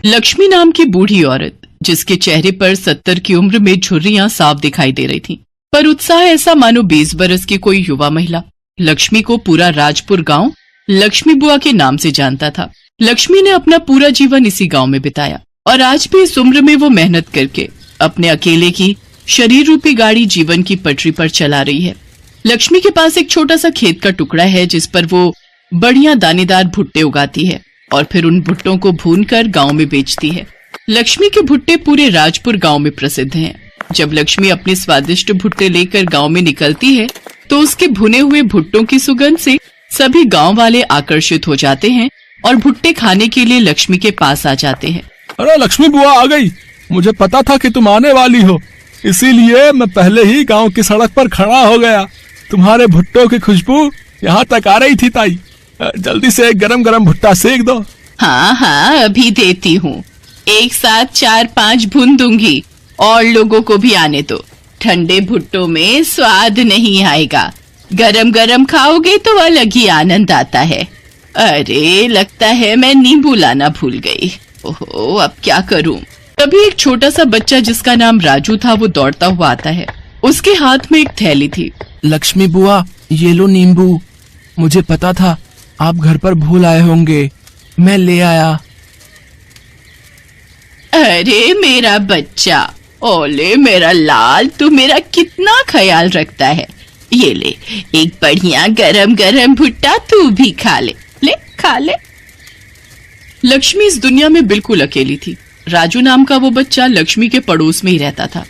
लक्ष्मी नाम की बूढ़ी औरत, जिसके चेहरे पर 70 की उम्र में झुर्रियां साफ दिखाई दे रही थीं, पर उत्साह ऐसा मानो 20 बरस की कोई युवा महिला। लक्ष्मी को पूरा राजपुर गांव लक्ष्मी बुआ के नाम से जानता था। लक्ष्मी ने अपना पूरा जीवन इसी गांव में बिताया और आज भी इस उम्र में वो मेहनत करके अपने अकेले की शरीर रूपी गाड़ी जीवन की पटरी पर चला रही है। लक्ष्मी के पास एक छोटा सा खेत का टुकड़ा है जिस पर वो बढ़िया दानेदार भुट्टे उगाती है और फिर उन भुट्टों को भूनकर गांव में बेचती है। लक्ष्मी के भुट्टे पूरे राजपुर गांव में प्रसिद्ध हैं। जब लक्ष्मी अपने स्वादिष्ट भुट्टे लेकर गांव में निकलती है तो उसके भुने हुए भुट्टों की सुगंध से सभी गांव वाले आकर्षित हो जाते हैं और भुट्टे खाने के लिए लक्ष्मी के पास आ जाते हैं। अरे लक्ष्मी बुआ आ गई, मुझे पता था कि तुम आने वाली हो, इसीलिए मैं पहले ही गांव की सड़क पर खड़ा हो गया। तुम्हारे भुट्टों की खुशबू यहाँ तक आ रही थी ताई। जल्दी से एक गरम गरम भुट्टा सेक दो। हाँ हाँ, अभी देती हूँ। एक साथ 4-5 भून दूंगी और लोगों को भी आने दो। ठंडे भुट्टों में स्वाद नहीं आएगा, गरम गरम खाओगे तो अलग ही आनंद आता है। अरे लगता है मैं नींबू लाना भूल गई। ओहो, अब क्या करूं? तभी एक छोटा सा बच्चा जिसका नाम राजू था वो दौड़ता हुआ आता है। उसके हाथ में एक थैली थी। लक्ष्मी बुआ, ये लो नींबू। मुझे पता था आप घर पर भूल आए होंगे, मैं ले आया। अरे मेरा बच्चा, ओले मेरा लाल, तू मेरा कितना ख्याल रखता है। ये ले, एक बढ़िया गरम गरम भुट्टा तू भी खा ले। ले खा ले। लक्ष्मी इस दुनिया में बिल्कुल अकेली थी। राजू नाम का वो बच्चा लक्ष्मी के पड़ोस में ही रहता था।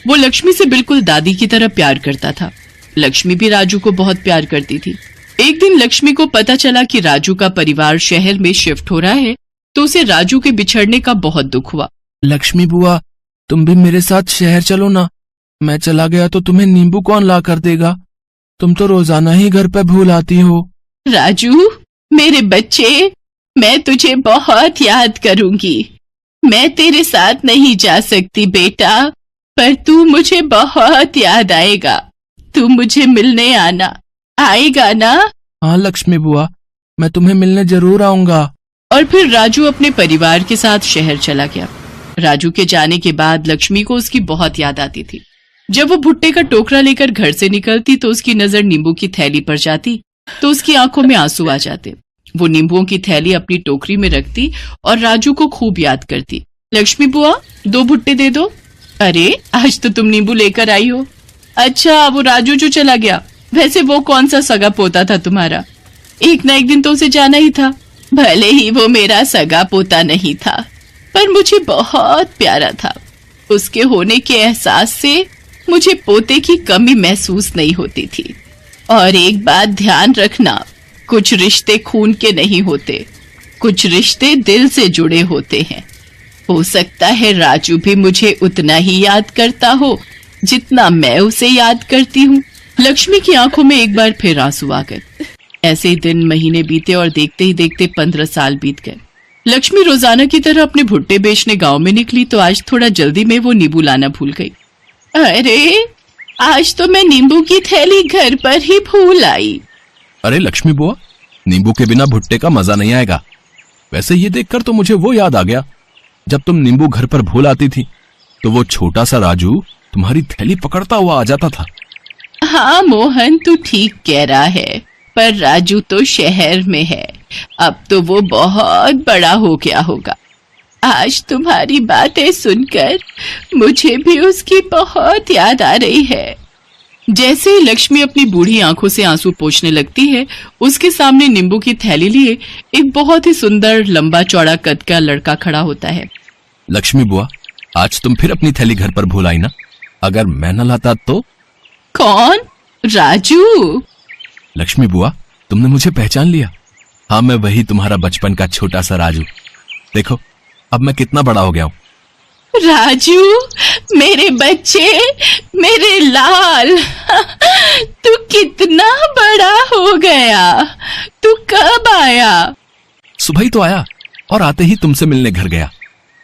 वो लक्ष्मी से बिल्कुल दादी की तरह प्यार करता था। लक्ष्मी भी राजू को बहुत प्यार करती थी। एक दिन लक्ष्मी को पता चला कि राजू का परिवार शहर में शिफ्ट हो रहा है तो उसे राजू के बिछड़ने का बहुत दुख हुआ। लक्ष्मी बुआ, तुम भी मेरे साथ शहर चलो ना। मैं चला गया तो तुम्हें नींबू कौन ला कर देगा? तुम तो रोजाना ही घर पे भूल आती हो। राजू मेरे बच्चे, मैं तुझे बहुत याद करूंगी। मैं तेरे साथ नहीं जा सकती बेटा, पर तू मुझे बहुत याद आएगा। तू मुझे मिलने आना, आएगा ना? हाँ लक्ष्मी बुआ, मैं तुम्हें मिलने जरूर आऊंगा। और फिर राजू अपने परिवार के साथ शहर चला गया। राजू के जाने के बाद लक्ष्मी को उसकी बहुत याद आती थी। जब वो भुट्टे का टोकरा लेकर घर से निकलती तो उसकी नजर नींबू की थैली पर जाती तो उसकी आंखों में आंसू आ जाते। वो नींबुओं की थैली अपनी टोकरी में रखती और राजू को खूब याद करती। लक्ष्मी बुआ, 2 भुट्टे दे दो। अरे आज तो तुम नींबू लेकर आई हो। अच्छा, वो राजू जो चला गया, वैसे वो कौन सा सगा पोता था तुम्हारा? एक ना एक दिन तो उसे जाना ही था। भले ही वो मेरा सगा पोता नहीं था, पर मुझे बहुत प्यारा था। उसके होने के एहसास से मुझे पोते की कमी महसूस नहीं होती थी। और एक बात ध्यान रखना, कुछ रिश्ते खून के नहीं होते, कुछ रिश्ते दिल से जुड़े होते हैं। हो सकता है राजू भी मुझे उतना ही याद करता हो जितना मैं उसे याद करती हूँ। लक्ष्मी की आंखों में एक बार फिर आंसू आ गए। ऐसे ही दिन महीने बीते और देखते ही देखते 15 साल बीत गए। लक्ष्मी रोजाना की तरह अपने भुट्टे बेचने गांव में निकली तो आज थोड़ा जल्दी में वो नींबू लाना भूल गई। अरे आज तो मैं नींबू की थैली घर पर ही भूल आई। अरे लक्ष्मी बुआ, नींबू के बिना भुट्टे का मजा नहीं आएगा। वैसे ये देखकर तो मुझे वो याद आ गया, जब तुम नींबू घर पर भूल आती थी तो वो छोटा सा राजू तुम्हारी थैली पकड़ता हुआ आ जाता था। हाँ मोहन, तू ठीक कह रहा है, पर राजू तो शहर में है। अब तो वो बहुत बड़ा हो गया होगा। आज तुम्हारी बातें सुनकर मुझे भी उसकी बहुत याद आ रही है। जैसे ही लक्ष्मी अपनी बूढ़ी आंखों से आंसू पोंछने लगती है, उसके सामने नींबू की थैली लिए एक बहुत ही सुंदर लंबा चौड़ा कद का लड़का खड़ा होता है। लक्ष्मी बुआ, आज तुम फिर अपनी थैली घर पर भूल आई ना? अगर मैं न लाता तो? कौन? राजू? लक्ष्मी बुआ, तुमने मुझे पहचान लिया? हाँ, मैं वही तुम्हारा बचपन का छोटा सा राजू। देखो अब मैं कितना बड़ा हो गया हूँ। राजू, मेरे बच्चे, मेरे लाल, तू कितना बड़ा हो गया। तू कब आया? सुबह ही तो आया और आते ही तुमसे मिलने घर गया,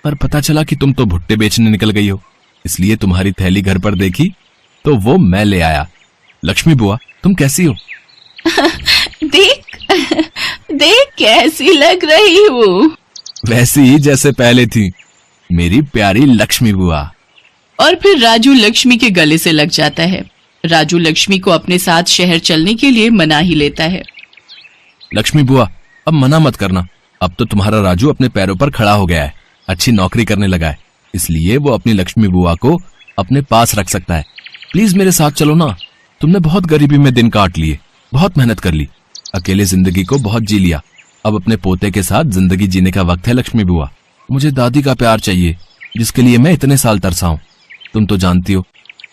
पर पता चला कि तुम तो भुट्टे बेचने निकल गई हो, इसलिए तुम्हारी थैली घर पर देखी तो वो मैं ले आया। लक्ष्मी बुआ, तुम कैसी हो? देख देख कैसी लग रही हूँ। वैसी ही जैसे पहले थी, मेरी प्यारी लक्ष्मी बुआ। और फिर राजू लक्ष्मी के गले से लग जाता है। राजू लक्ष्मी को अपने साथ शहर चलने के लिए मना ही लेता है। लक्ष्मी बुआ, अब मना मत करना। अब तो तुम्हारा राजू अपने पैरों पर खड़ा हो गया है, अच्छी नौकरी करने लगा है, इसलिए वो अपनी लक्ष्मी बुआ को अपने पास रख सकता है। प्लीज मेरे साथ चलो ना। तुमने बहुत गरीबी में दिन काट लिए, बहुत मेहनत कर ली, अकेले जिंदगी को बहुत जी लिया। अब अपने पोते के साथ जिंदगी जीने का वक्त है लक्ष्मी बुआ। मुझे दादी का प्यार चाहिए, जिसके लिए मैं इतने साल तरसा हूं। तुम तो जानती हो,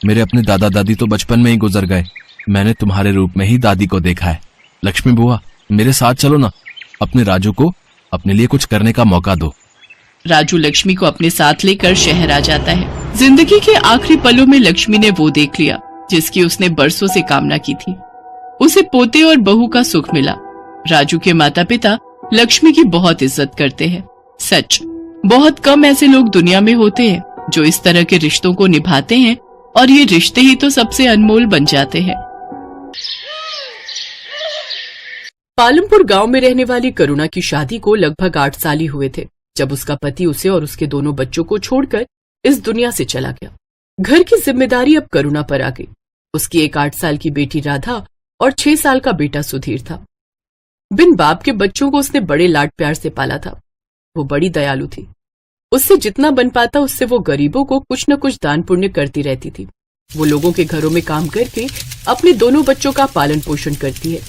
मेरे अपने दादा दादी तो बचपन में ही गुजर गए। मैंने तुम्हारे रूप में ही दादी को देखा है। लक्ष्मी बुआ, मेरे साथ चलो ना। अपने राजू को अपने लिए कुछ करने का मौका दो। राजू लक्ष्मी को अपने साथ लेकर शहर आ जाता है। जिंदगी के आखिरी पलों में लक्ष्मी ने वो देख लिया जिसकी उसने बरसों से कामना की थी। उसे पोते और बहू का सुख मिला। राजू के माता पिता लक्ष्मी की बहुत इज्जत करते हैं। सच, बहुत कम ऐसे लोग दुनिया में होते हैं जो इस तरह के रिश्तों को निभाते हैं, और ये रिश्ते ही तो सबसे अनमोल बन जाते हैं। पालमपुर गांव में रहने वाली करुणा की शादी को लगभग 8 साल ही हुए थे जब उसका पति उसे और उसके दोनों बच्चों को छोड़कर इस दुनिया से चला गया। घर की जिम्मेदारी अब करुणा पर आ गई। उसकी एक 8 साल की बेटी राधा और 6 साल का बेटा सुधीर था। बिन बाप के बच्चों को उसने बड़े लाड प्यार से पाला था। वो बड़ी दयालु थी। उससे जितना बन पाता उससे वो गरीबों को कुछ न कुछ दान पुण्य करती रहती थी। वो लोगों के घरों में काम करके अपने दोनों बच्चों का पालन पोषण करती है।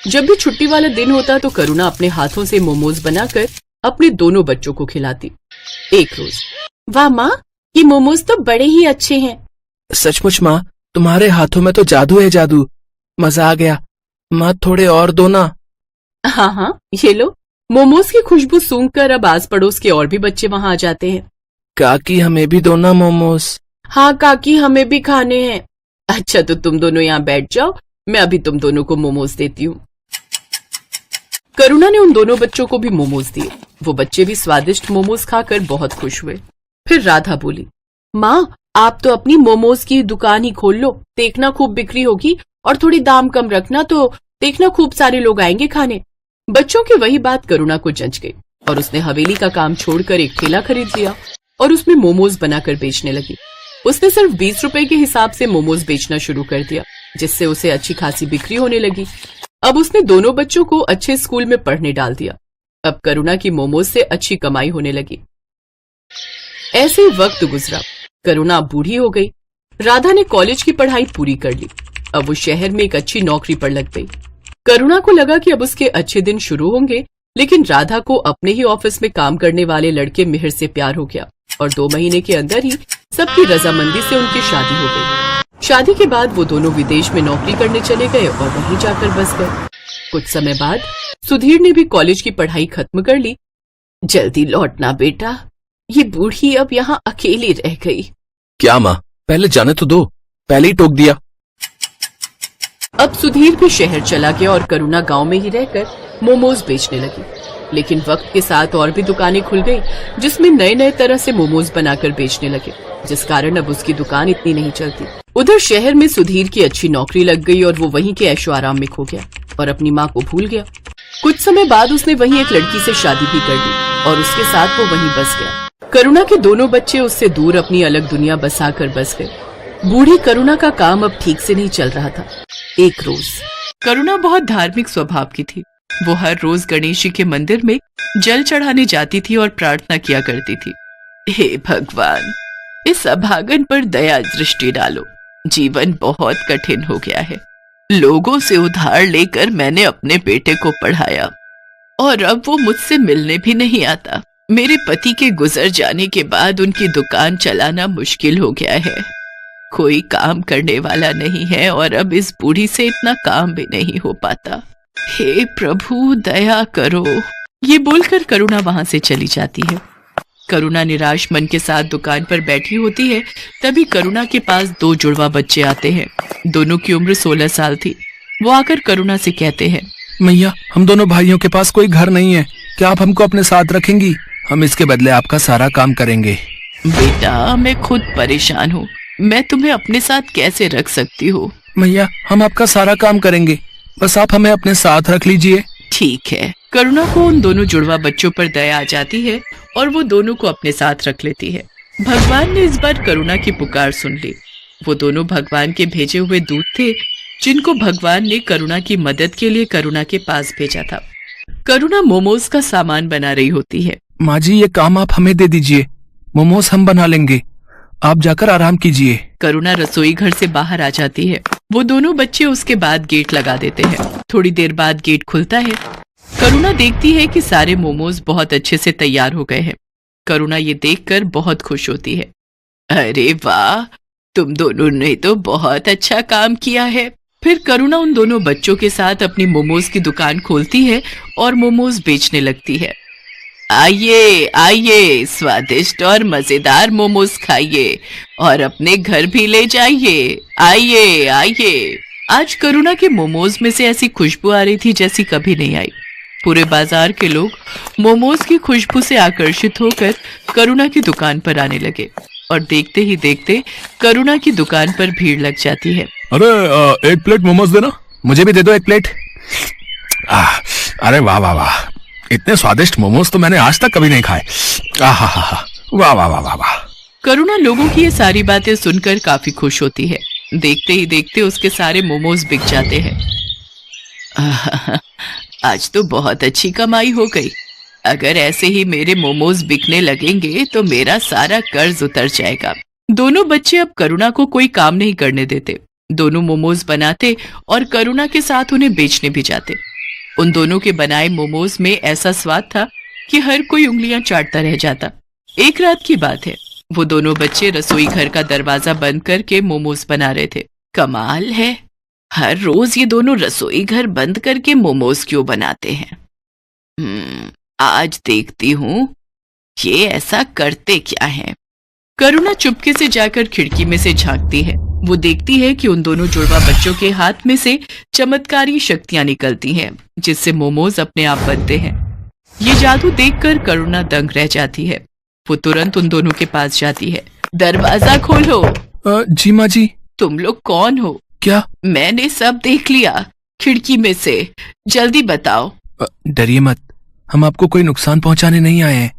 जब भी छुट्टी वाला दिन होता तो करुणा अपने हाथों से मोमोज बनाकर अपने दोनों बच्चों को खिलाती। एक रोज, वाह माँ, ये मोमोज तो बड़े ही अच्छे हैं। सचमुच माँ, तुम्हारे हाथों में तो जादू है, जादू। मजा आ गया। माँ, थोड़े और दो ना। हाँ हाँ, ये लो। मोमोज की खुशबू सूंघकर अब आस पड़ोस के और भी बच्चे वहाँ आ जाते हैं। काकी, हमें भी दो ना मोमोज। हाँ काकी, हमें भी खाने हैं। अच्छा, तो तुम दोनों यहाँ बैठ जाओ, मैं अभी तुम दोनों को मोमोज देती हूँ। करुणा ने उन दोनों बच्चों को भी मोमोज दिए। वो बच्चे भी स्वादिष्ट मोमोज खाकर बहुत खुश हुए। फिर राधा बोली, माँ, आप तो अपनी मोमोज की दुकान ही खोल लो, देखना खूब बिक्री होगी, और थोड़ी दाम कम रखना तो देखना खूब सारे लोग आएंगे खाने। बच्चों की वही बात करुणा को जंच गई और उसने हवेली का काम छोड़कर एक ठेला खरीद लिया और उसमें मोमोज बनाकर बेचने लगी। उसने सिर्फ 20 रुपए के हिसाब से मोमोज बेचना शुरू कर दिया, जिससे उसे अच्छी खासी बिक्री होने लगी। अब उसने दोनों बच्चों को अच्छे स्कूल में पढ़ने डाल दिया। अब करुणा की मोमोज से अच्छी कमाई होने लगी। ऐसे ही वक्त गुजरा। करुणा अब बूढ़ी हो गई। राधा ने कॉलेज की पढ़ाई पूरी कर ली। अब वो शहर में एक अच्छी नौकरी पर लग गई। करुणा को लगा कि अब उसके अच्छे दिन शुरू होंगे, लेकिन राधा को अपने ही ऑफिस में काम करने वाले लड़के मिहिर से प्यार हो गया और 2 महीने के अंदर ही सबकी रजामंदी से उनकी शादी हो गई। शादी के बाद वो दोनों विदेश में नौकरी करने चले गए और वहीं जाकर बस गए। कुछ समय बाद सुधीर ने भी कॉलेज की पढ़ाई खत्म कर ली। जल्दी लौटना बेटा, ये बूढ़ी अब यहाँ अकेली रह गई। क्या माँ, पहले जाने तो दो, पहले ही टोक दिया। अब सुधीर भी शहर चला गया और करुणा गांव में ही रहकर मोमोज बेचने लगी। लेकिन वक्त के साथ और भी दुकानें खुल गई जिसमें नए नए तरह से मोमोज बनाकर बेचने लगे, जिस कारण अब उसकी दुकान इतनी नहीं चलती। उधर शहर में सुधीर की अच्छी नौकरी लग गई और वो वहीं के ऐशो आराम में खो गया और अपनी माँ को भूल गया। कुछ समय बाद उसने वहीं एक लड़की से शादी भी कर ली और उसके साथ वो वहीं बस गया। करुणा के दोनों बच्चे उससे दूर अपनी अलग दुनिया बसाकर बस गए। बूढ़ी करुणा का काम अब ठीक से नहीं चल रहा था। एक रोज करुणा बहुत धार्मिक स्वभाव की थी। वो हर रोज गणेश जी के मंदिर में जल चढ़ाने जाती थी और प्रार्थना किया करती थी, हे भगवान, इस अभागन पर दया दृष्टि डालो। जीवन बहुत कठिन हो गया है। लोगों से उधार लेकर मैंने अपने बेटे को पढ़ाया और अब वो मुझसे मिलने भी नहीं आता। मेरे पति के गुजर जाने के बाद उनकी दुकान चलाना मुश्किल हो गया है। कोई काम करने वाला नहीं है और अब इस बूढ़ी से इतना काम भी नहीं हो पाता। हे प्रभु, दया करो। ये बोलकर करुणा वहां से चली जाती है। करुणा निराश मन के साथ दुकान पर बैठी होती है। तभी करुणा के पास 2 जुड़वा बच्चे आते हैं। दोनों की उम्र 16 साल थी। वो आकर करुणा से कहते हैं, मैया, हम दोनों भाइयों के पास कोई घर नहीं है, क्या आप हमको अपने साथ रखेंगी? हम इसके बदले आपका सारा काम करेंगे। बेटा, मैं खुद परेशान हूँ, मैं तुम्हें अपने साथ कैसे रख सकती हूँ? मैया, हम आपका सारा काम करेंगे, बस आप हमें अपने साथ रख लीजिए। ठीक है। करुणा को उन दोनों जुड़वा बच्चों पर दया आ जाती है और वो दोनों को अपने साथ रख लेती है। भगवान ने इस बार करुणा की पुकार सुन ली। वो दोनों भगवान के भेजे हुए दूत थे जिनको भगवान ने करुणा की मदद के लिए करुणा के पास भेजा था। करुणा मोमोज का सामान बना रही होती है। माँ जी, ये काम आप हमें दे दीजिए, मोमोज हम बना लेंगे, आप जाकर आराम कीजिए। करुणा रसोई घर से बाहर आ जाती है। वो दोनों बच्चे उसके बाद गेट लगा देते हैं। थोड़ी देर बाद गेट खुलता है। करुणा देखती है कि सारे मोमोज बहुत अच्छे से तैयार हो गए हैं। करुणा ये देखकर बहुत खुश होती है। अरे वाह, तुम दोनों ने तो बहुत अच्छा काम किया है। फिर करुणा उन दोनों बच्चों के साथ अपनी मोमोज की दुकान खोलती है और मोमोज बेचने लगती है। आइए आइए, स्वादिष्ट और मजेदार मोमोज खाइए और अपने घर भी ले जाइए। आइए आइए। आज करुणा के मोमोज में से ऐसी खुशबू आ रही थी जैसी कभी नहीं आई। पूरे बाजार के लोग मोमोज की खुशबू से आकर्षित होकर करुणा की दुकान पर आने लगे और देखते ही देखते करुणा की दुकान पर भीड़ लग जाती है। अरे एक प्लेट मोमोज देना। मुझे भी दे दो एक प्लेट। अरे वाह वाह वाह, इतने स्वादिष्ट मोमोज तो मैंने आज तक कभी नहीं खाए। आहा हा हा, वाह वाह वाह वाह वाह। करुणा लोगों की ये सारी बातें सुनकर काफी खुश होती है। देखते ही देखते उसके सारे मोमोज बिक जाते हैं। आज तो बहुत अच्छी कमाई हो गई। अगर ऐसे ही मेरे मोमोज बिकने लगेंगे तो मेरा सारा कर्ज उतर जाएगा। दोनों बच्चे अब करुणा को कोई काम नहीं करने देते। दोनों मोमोज बनाते और करुणा के साथ उन्हें बेचने भी जाते। उन दोनों के बनाए मोमोज में ऐसा स्वाद था कि हर कोई उंगलियां चाटता रह जाता। एक रात की बात है, वो दोनों बच्चे रसोई घर का दरवाजा बंद करके मोमोज बना रहे थे। कमाल है, हर रोज ये दोनों रसोई घर बंद करके मोमोज क्यों बनाते हैं? आज देखती हूँ ये ऐसा करते क्या हैं। करुणा चुपके से जाकर खिड़की में से झांकती है। वो देखती है कि उन दोनों जुड़वा बच्चों के हाथ में से चमत्कारी शक्तियां निकलती हैं जिससे मोमोज अपने आप बनते हैं। ये जादू देखकर करुणा दंग रह जाती है। वो तुरंत उन दोनों के पास जाती है। दरवाजा खोलो। जी माँ जी। तुम लोग कौन हो? क्या? मैंने सब देख लिया खिड़की में से, जल्दी बताओ। डरिए मत, हम आपको कोई नुकसान पहुंचाने नहीं आए हैं,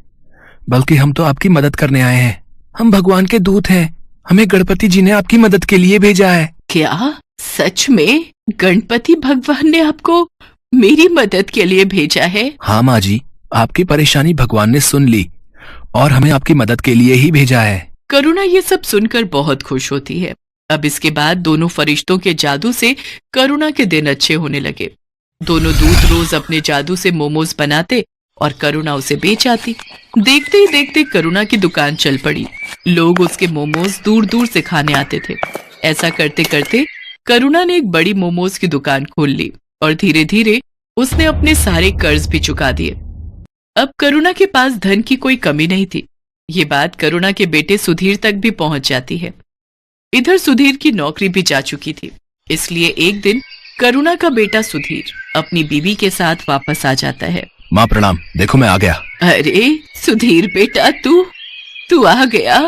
बल्कि हम तो आपकी मदद करने आए हैं। हम भगवान के दूत हैं, हमें गणपति जी ने आपकी मदद के लिए भेजा है। क्या सच में गणपति भगवान ने आपको मेरी मदद के लिए भेजा है? हाँ माँ जी, आपकी परेशानी भगवान ने सुन ली और हमें आपकी मदद के लिए ही भेजा है। करुणा ये सब सुनकर बहुत खुश होती है। अब इसके बाद दोनों फरिश्तों के जादू से करुणा के दिन अच्छे होने लगे। दोनों दूत रोज अपने जादू से मोमोज बनाते और करुणा उसे बेच आती। देखते ही देखते करुणा की दुकान चल पड़ी। लोग उसके मोमोज दूर दूर से खाने आते थे। ऐसा करते करते करुणा ने एक बड़ी मोमोज की दुकान खोल ली और धीरे धीरे उसने अपने सारे कर्ज भी चुका दिए। अब करुणा के पास धन की कोई कमी नहीं थी। ये बात करुणा के बेटे सुधीर तक भी पहुंच जाती है। इधर सुधीर की नौकरी भी जा चुकी थी, इसलिए एक दिन करुणा का बेटा सुधीर अपनी बीवी के साथ वापस आ जाता है। माँ प्रणाम, देखो मैं आ गया। अरे सुधीर बेटा, तू आ गया।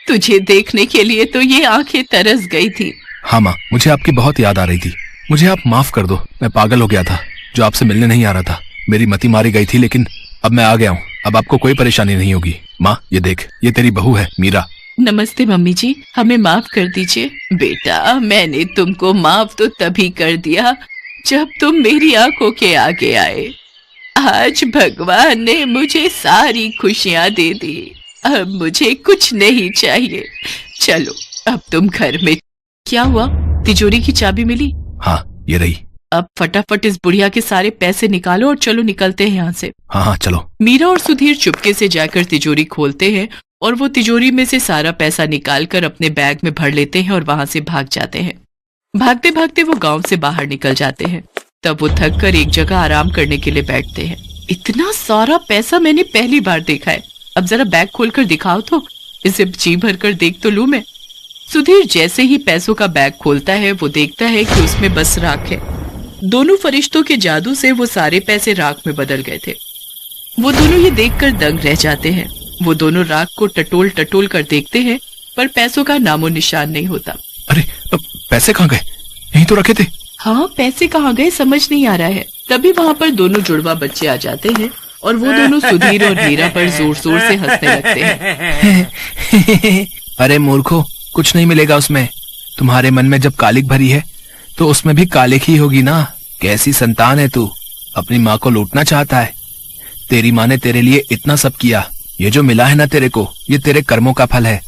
तुझे देखने के लिए तो ये आंखें तरस गई थी। हाँ माँ, मुझे आपकी बहुत याद आ रही थी। मुझे आप माफ कर दो, मैं पागल हो गया था जो आपसे मिलने नहीं आ रहा था। मेरी मति मारी गई थी, लेकिन अब मैं आ गया हूँ। अब आपको कोई परेशानी नहीं होगी। माँ ये देख, ये तेरी बहू है मीरा। नमस्ते मम्मी जी, हमें माफ कर दीजिए। बेटा, मैंने तुमको माफ तो तभी कर दिया जब तुम मेरी आंखों के आगे आए। आज भगवान ने मुझे सारी खुशियां दे दी। अब मुझे कुछ नहीं चाहिए। चलो अब तुम घर में। क्या हुआ? तिजोरी की चाबी मिली? हाँ ये रही। अब फटाफट इस बुढ़िया के सारे पैसे निकालो और चलो निकलते हैं यहाँ से। हाँ चलो। मीरा और सुधीर चुपके से जाकर तिजोरी खोलते हैं और वो तिजोरी में से सारा पैसा निकालकर अपने बैग में भर लेते हैं और वहां से भाग जाते हैं। भागते भागते वो गांव से बाहर निकल जाते हैं। तब वो थक कर एक जगह आराम करने के लिए बैठते हैं। इतना सारा पैसा मैंने पहली बार देखा है। अब जरा बैग खोलकर दिखाओ तो, इसे जी भर कर देख तो लूं मैं। सुधीर जैसे ही पैसों का बैग खोलता है वो देखता है कि उसमें बस राख है। दोनों फरिश्तों के जादू से वो सारे पैसे राख में बदल गए थे। वो दोनों ये देखकर दंग रह जाते हैं। वो दोनों राख को टटोल टटोल कर देखते हैं, पर पैसों का नामो निशान नहीं होता। अरे पैसे कहाँ गए? यहीं तो रखे थे। हाँ, पैसे कहाँ गए समझ नहीं आ रहा है। तभी वहां पर दोनों जुड़वा बच्चे आ जाते हैं और वो दोनों सुधीर और मीरा पर जोर जोर से हंसने लगते हैं। अरे मूर्खो, कुछ नहीं मिलेगा उसमें। तुम्हारे मन में जब कालिक भरी है तो उसमें भी कालिक ही होगी ना। कैसी संतान है तू, अपनी माँ को लूटना चाहता है। तेरी माँ ने तेरे लिए इतना सब किया, ये जो मिला है ना तेरे को, ये तेरे कर्मों का फल है।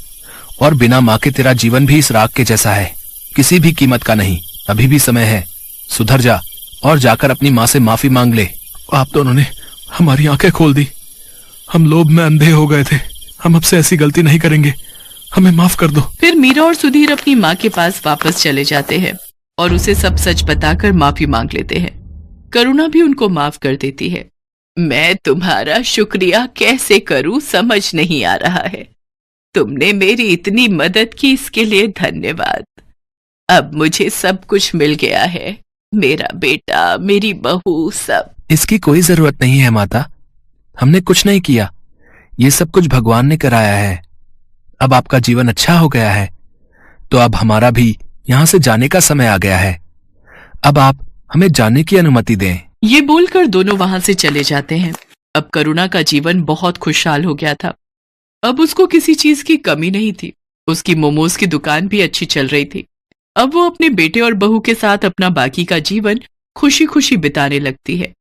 और बिना माँ के तेरा जीवन भी इस राख के जैसा है, किसी भी कीमत का नहीं। अभी भी समय है, सुधर जा और जाकर अपनी माँ से माफी मांग ले। आप दोनों ने हमारी आंखें खोल दी। हम लोभ में अंधे हो गए थे। हम अब से ऐसी गलती नहीं करेंगे, हमें माफ कर दो। फिर मीरा और सुधीर अपनी माँ के पास वापस चले जाते हैं और उसे सब सच बताकर माफी मांग लेते हैं। करुणा भी उनको माफ कर देती है। मैं तुम्हारा शुक्रिया कैसे करूं समझ नहीं आ रहा है। तुमने मेरी इतनी मदद की, इसके लिए धन्यवाद। अब मुझे सब कुछ मिल गया है, मेरा बेटा, मेरी बहू, सब। इसकी कोई जरूरत नहीं है माता, हमने कुछ नहीं किया, ये सब कुछ भगवान ने कराया है। अब आपका जीवन अच्छा हो गया है तो अब हमारा भी यहाँ से जाने का समय आ गया है। अब आप हमें जाने की अनुमति दें। ये बोलकर दोनों वहां से चले जाते हैं। अब करुणा का जीवन बहुत खुशहाल हो गया था। अब उसको किसी चीज की कमी नहीं थी। उसकी मोमोज की दुकान भी अच्छी चल रही थी। अब वो अपने बेटे और बहू के साथ अपना बाकी का जीवन खुशी खुशी बिताने लगती है।